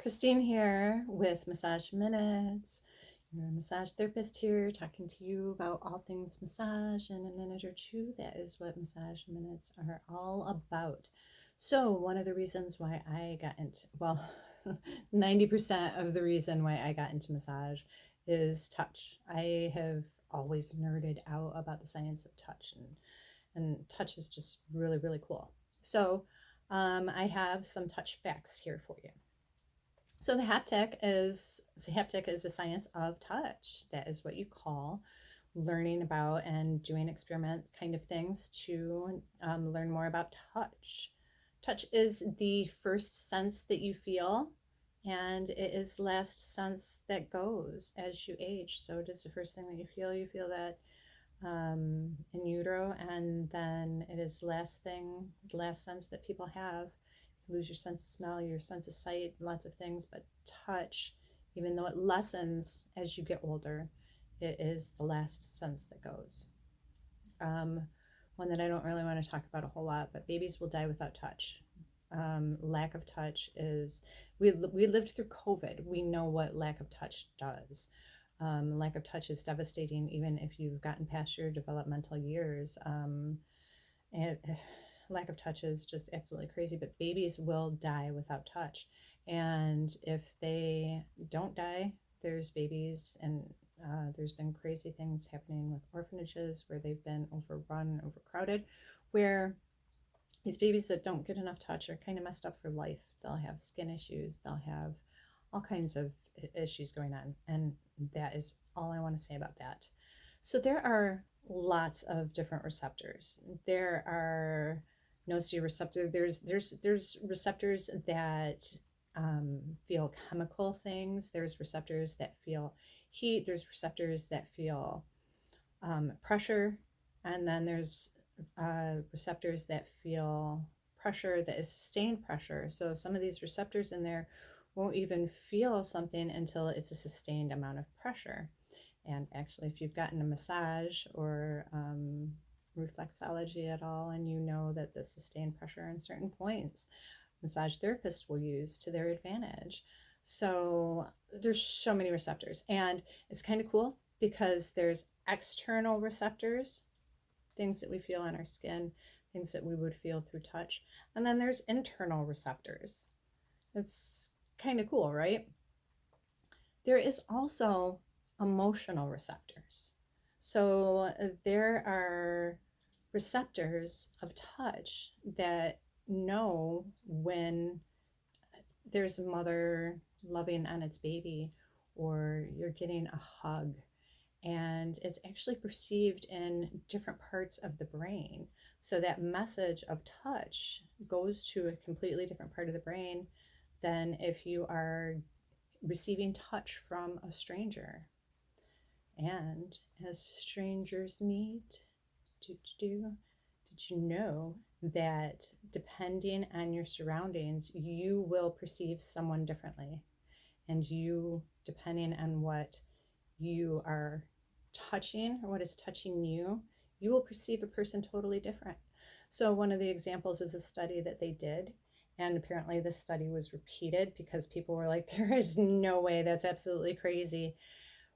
Christine here with Massage Minutes. Your massage therapist here talking to you about all things massage in a minute or two. That is what Massage Minutes are all about. So, one of the reasons why I got into, well, 90% of the reason why I got into massage is touch. I have always nerded out about the science of touch, and touch is just really, really cool. So, I have some touch facts here for you. So the haptic is a science of touch. That is what you call learning about and doing experiment kind of things to learn more about touch. Touch is the first sense that you feel, and it is the last sense that goes as you age. So it is the first thing that you feel. You feel that in utero, and then it is the last sense that people have. You lose your sense of smell, your sense of sight, lots of things, but touch, even though it lessens as you get older, it is the last sense that goes. One that I don't really want to talk about a whole lot, but babies will die without touch. Lack of touch is, we lived through COVID. We know what lack of touch does. Lack of touch is devastating, even if you've gotten past your developmental years. And lack of touch is just absolutely crazy, but babies will die without touch. And if they don't die, there's babies, and there's been crazy things happening with orphanages where they've been overrun, overcrowded, where these babies that don't get enough touch are kind of messed up for life. They'll have skin issues, they'll have all kinds of issues going on, and that is all I want to say about that. So there are lots of different receptors. There are nociceptors. There's receptors that feel chemical things. There's receptors that feel heat. There's receptors that feel pressure, and then there's receptors that feel pressure that is sustained pressure. So some of these receptors in there won't even feel something until it's a sustained amount of pressure. And actually, if you've gotten a massage or reflexology at all, and you know that the sustained pressure in certain points, massage therapists will use to their advantage. So there's so many receptors, and it's kind of cool because there's external receptors, things that we feel on our skin, things that we would feel through touch, and then there's internal receptors. It's kind of cool, right? There is also emotional receptors. So there are receptors of touch that know when there's a mother loving on its baby, or you're getting a hug, and it's actually perceived in different parts of the brain. So that message of touch goes to a completely different part of the brain than if you are receiving touch from a stranger. And as strangers meet, did you know that depending on your surroundings, you will perceive someone differently? And you, depending on what you are touching or what is touching you, you will perceive a person totally different. So one of the examples is a study that they did, and apparently this study was repeated because people were like, there is no way, that's absolutely crazy.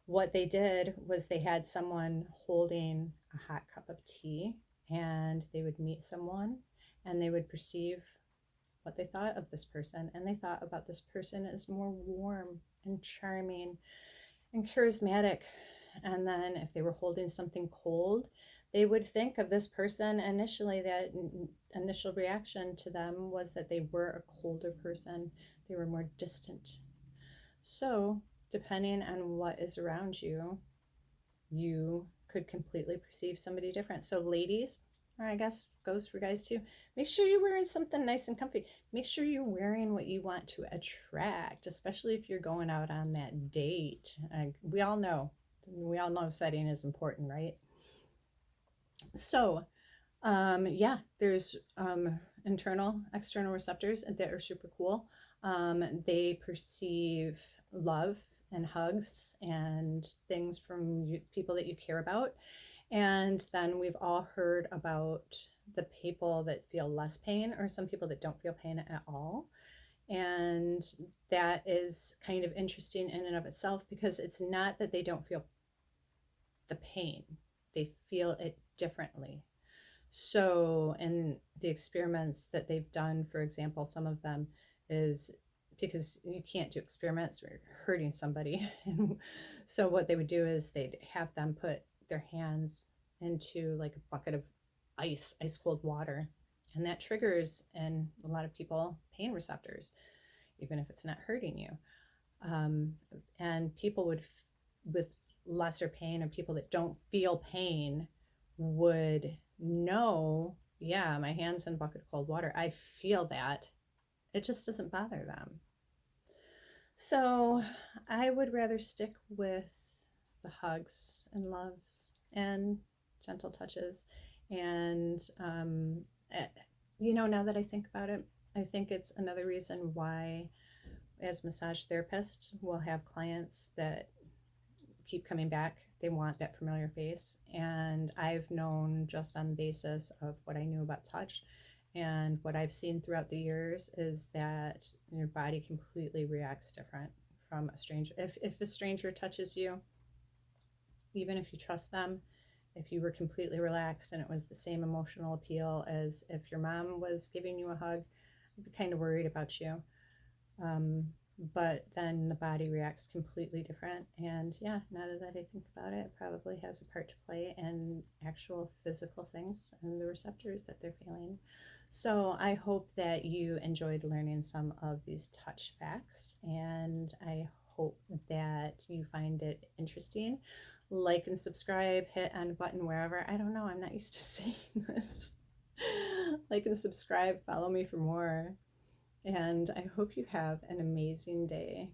What they did was they had someone holding a hot cup of tea, and they would meet someone and they would perceive what they thought of this person, and they thought about this person as more warm and charming and charismatic. And then if they were holding something cold, they would think of this person initially, that initial reaction to them was that they were a colder person, they were more distant. So depending on what is around you, you could completely perceive somebody different. So ladies, or I guess goes for guys too, make sure you're wearing something nice and comfy. Make sure you're wearing what you want to attract, especially if you're going out on that date. We all know setting is important, right? So yeah, there's internal, external receptors that are super cool. They perceive love and hugs and things from people that you care about. And then we've all heard about the people that feel less pain, or some people that don't feel pain at all. And that is kind of interesting in and of itself, because it's not that they don't feel the pain, they feel it differently. So, in the experiments that they've done, for example, some of them is because you can't do experiments where you're hurting somebody. So, what they would do is they'd have them put their hands into like a bucket of ice cold water. And that triggers in a lot of people pain receptors, even if it's not hurting you. Um, and people would, with lesser pain, or people that don't feel pain, would know, yeah, my hand's in a bucket of cold water. I feel that. It just doesn't bother them. So I would rather stick with the hugs and loves and gentle touches. And, now that I think about it, I think it's another reason why, as massage therapists, we'll have clients that keep coming back. They want that familiar face. And I've known, just on the basis of what I knew about touch and what I've seen throughout the years, is that your body completely reacts different from a stranger. If a stranger touches you, even if you trust them, if you were completely relaxed and it was the same emotional appeal as if your mom was giving you a hug, I'd be kind of worried about you. Um, but then the body reacts completely different. And yeah, now that I think about it, it probably has a part to play in actual physical things and the receptors that they're feeling. So I hope that you enjoyed learning some of these touch facts, and I hope that you find it interesting. Like and subscribe, hit on a button wherever. I don't know, I'm not used to saying this. Like and subscribe, follow me for more. And I hope you have an amazing day.